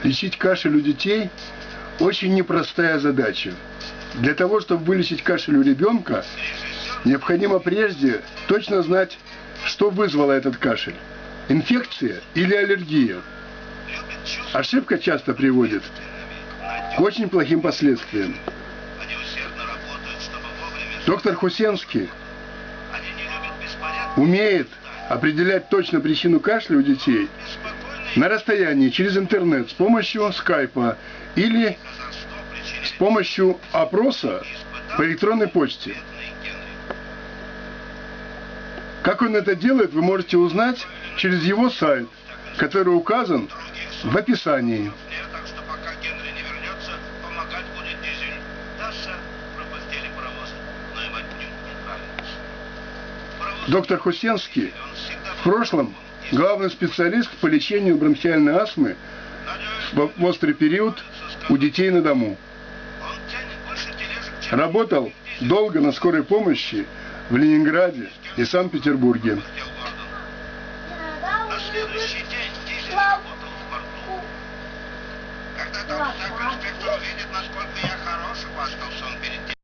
Лечить кашель у детей – очень непростая задача. Для того, чтобы вылечить кашель у ребенка, необходимо прежде точно знать, что вызвало этот кашель – инфекция или аллергия. Ошибка часто приводит к очень плохим последствиям. Доктор Хусенский умеет определять точно причину кашля у детей на расстоянии через интернет с помощью скайпа или с помощью опроса по электронной почте. Как он это делает, вы можете узнать через его сайт, который указан в описании. Доктор Хусенский в прошлом главный специалист по лечению бронхиальной астмы в острый период у детей на дому. Работал долго на скорой помощи в Ленинграде и Санкт-Петербурге. На следующий день Дизель работал в порту. Когда там вся конспектор увидит, насколько я хорош, хвастался он перед